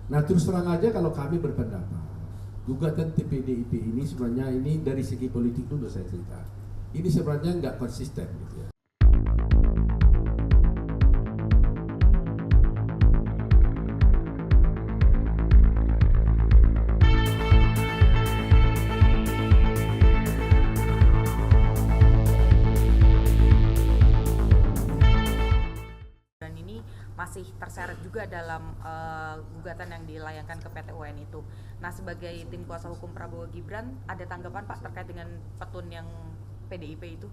Nah terus terang aja kalau kami berpendapat gugatan TPDIP ini sebenarnya ini dari segi politik dulu saya cerita. Ini sebenarnya nggak konsisten gitu ya. Dan ini masih terseret juga dalam gugatan yang dilayangkan ke PT UN itu. Nah, sebagai tim kuasa hukum Prabowo Gibran, ada tanggapan Pak terkait dengan petun yang PDIP itu?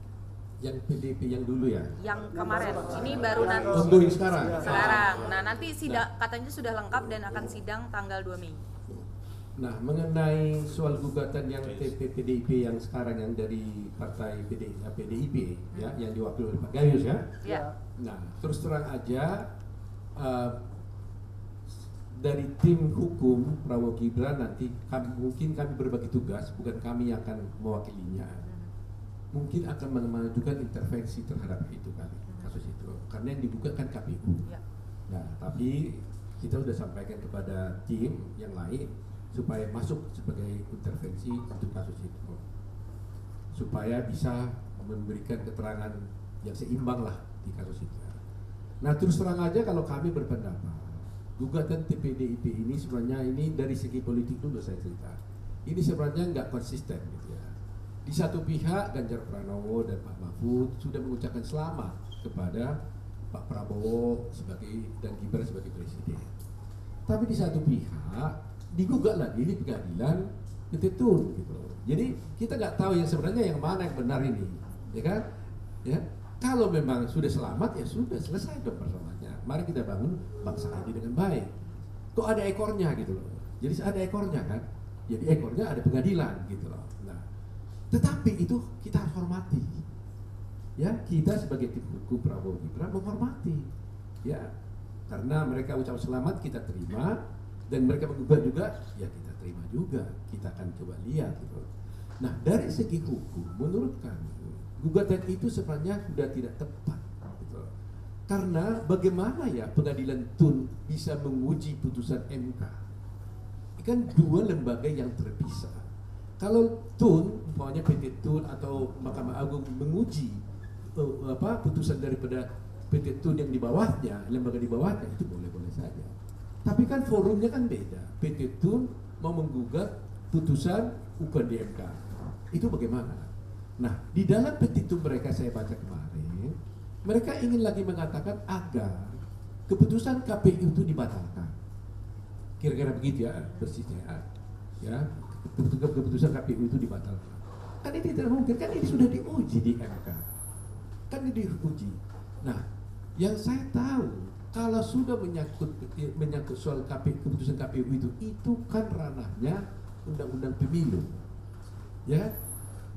Yang PDIP yang dulu ya? Yang kemarin, ini baru nanti. Untuk yang sekarang? Sekarang, nah nanti sidang katanya sudah lengkap dan akan sidang tanggal 2 Mei. Nah, mengenai soal gugatan yang PDIP yang sekarang yang dari partai PDIP ya, yang diwakili oleh Pak Gayus ya. Ya. Nah, terus terang aja dari tim hukum Prabowo Gibran nanti mungkin kami berbagi tugas, bukan kami yang akan mewakilinya. Mungkin akan mengajukan intervensi terhadap itu kali kasus itu, karena yang digugat kan KPU. Ya. Nah, tapi kita sudah sampaikan kepada tim yang lain supaya masuk sebagai intervensi untuk kasus itu, supaya bisa memberikan keterangan yang seimbang lah di kasus itu. Nah terus terang aja kalau kami berpendapat gugatan TPDIP ini sebenarnya ini dari segi politik dulu saya cerita. Ini sebenarnya nggak konsisten gitu ya. Di satu pihak Ganjar Pranowo dan Pak Mahfud sudah mengucapkan selamat kepada Pak Prabowo sebagai dan Gibran sebagai presiden. Tapi di satu pihak digugat lagi di pengadilan Petun gitu. Jadi kita nggak tahu yang sebenarnya yang mana yang benar ini, ya kan? Ya, kalau memang sudah selamat ya sudah selesai dong persoalannya. Mari kita bangun bangsa ini dengan baik. Kok ada ekornya gitu loh. Jadi ada ekornya kan? Jadi ekornya ada pengadilan gitu loh. Nah, tetapi itu kita harus hormati. Ya, kita sebagai tim hukum Prabowo Gibran menghormati. Ya, karena mereka ucap selamat kita terima. Dan mereka menggugat juga, ya kita terima juga, kita akan coba lihat gitu. Nah dari segi hukum, menurut kami gugatan itu sebenarnya sudah tidak tepat, gitu. Karena bagaimana ya pengadilan TUN bisa menguji putusan MK? Kan dua lembaga yang terpisah. Kalau TUN, umpamanya PT TUN atau Mahkamah Agung menguji putusan daripada PT TUN yang di bawahnya, lembaga di bawahnya itu boleh-boleh saja. Tapi kan forumnya kan beda. PT TUN mau menggugat putusan bukan di MK. Itu bagaimana? Nah, di dalam petitum mereka saya baca kemarin, mereka ingin lagi mengatakan agar keputusan KPU itu dibatalkan. Kira-kira begitu ya persisnya. Ya, keputusan KPU itu dibatalkan. Kan ini tidak mungkin, kan ini sudah diuji di MK. Kan ini diuji. Nah, yang saya tahu kalau sudah menyangkut soal keputusan KPU itu kan ranahnya undang-undang pemilu, ya.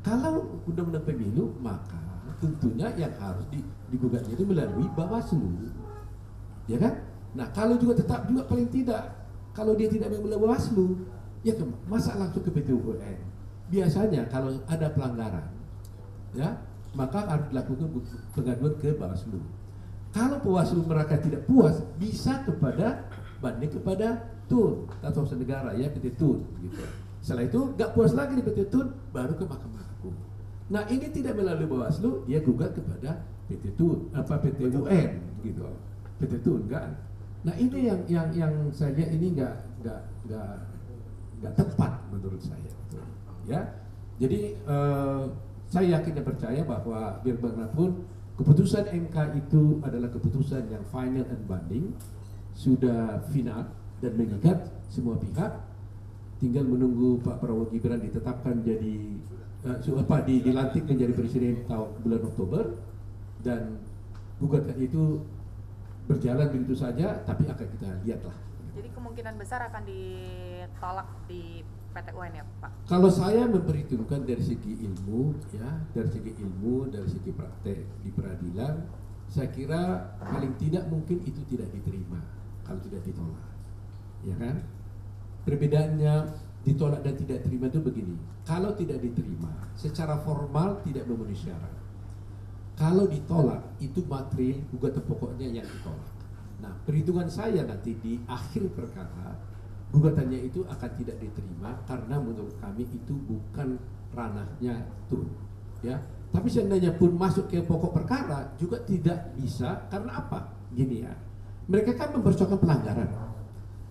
Kalau undang-undang pemilu maka tentunya yang harus digugatnya itu melalui Bawaslu, ya kan? Nah kalau juga tetap juga paling tidak kalau dia tidak melalui Bawaslu, ya masa langsung ke PT UN. Biasanya kalau ada pelanggaran, ya maka harus dilakukan pengaduan ke Bawaslu. Kalau Bawaslu mereka tidak puas, bisa banding kepada TUN, Tata Usaha Negara ya PT TUN gitu. Setelah itu nggak puas lagi di PT TUN, baru ke Mahkamah Agung. Nah ini tidak melalui Bawaslu, dia gugat kepada PT TUN, PT UN gitu, PT TUN kan. Nah ini yang saya lihat ini nggak tepat menurut saya, gitu. Ya. Jadi saya yakin dan percaya bahwa biar bagaimanapun keputusan MK itu adalah keputusan yang final and binding, sudah final dan mengikat semua pihak. Tinggal menunggu Pak Prabowo Gibran ditetapkan jadi dilantik menjadi presiden bulan Oktober, dan gugatan itu berjalan begitu saja, tapi akan kita lihatlah. Jadi kemungkinan besar akan ditolak di PT UN ya Pak? Kalau saya memperhitungkan dari segi ilmu, ya, dari segi praktek di peradilan, saya kira paling tidak mungkin itu tidak diterima kalau tidak ditolak, ya kan? Perbedaannya ditolak dan tidak terima itu begini. Kalau tidak diterima, secara formal tidak memenuhi syarat. Kalau ditolak, itu materi gugatan pokoknya yang ditolak. Nah, perhitungan saya nanti di akhir perkara gugatannya itu akan tidak diterima karena menurut kami itu bukan ranahnya itu, ya. Tapi seandainya pun masuk ke pokok perkara juga tidak bisa, karena apa? Gini ya, mereka kan mempersoalkan pelanggaran.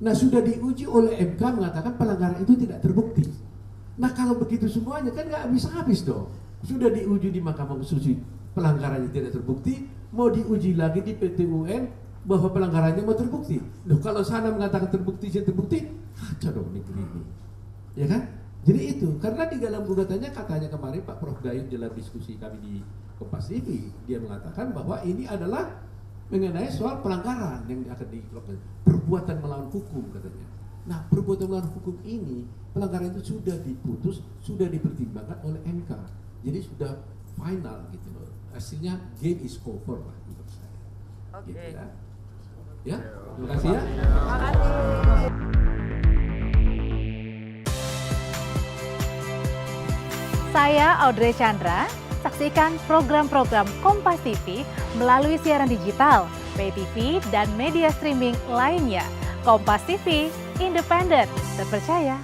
Nah, sudah diuji oleh MK mengatakan pelanggaran itu tidak terbukti. Nah, kalau begitu semuanya kan nggak habis-habis dong. Sudah diuji di Mahkamah Konstitusi pelanggarannya tidak terbukti, mau diuji lagi di PT UN bahwa pelanggarannya mau terbukti. Loh, kalau sana mengatakan terbukti, kacau dong negeri ini, ya kan? Jadi itu, karena di dalam gugatannya katanya kemarin Pak Prof Gayus dalam diskusi kami di Kompas TV, dia mengatakan bahwa ini adalah mengenai soal pelanggaran yang akan dilakukan, perbuatan melawan hukum katanya. Nah, perbuatan melawan hukum ini, pelanggaran itu sudah diputus, sudah dipertimbangkan oleh MK, jadi sudah final gitu loh. Hasilnya game is over lah menurut saya. Oke. Gitu ya. Ya, terima kasih ya. Terima kasih. Saya Audrey Chandra. Saksikan program-program Kompas TV melalui siaran digital, pay TV, dan media streaming lainnya. Kompas TV, independen, terpercaya,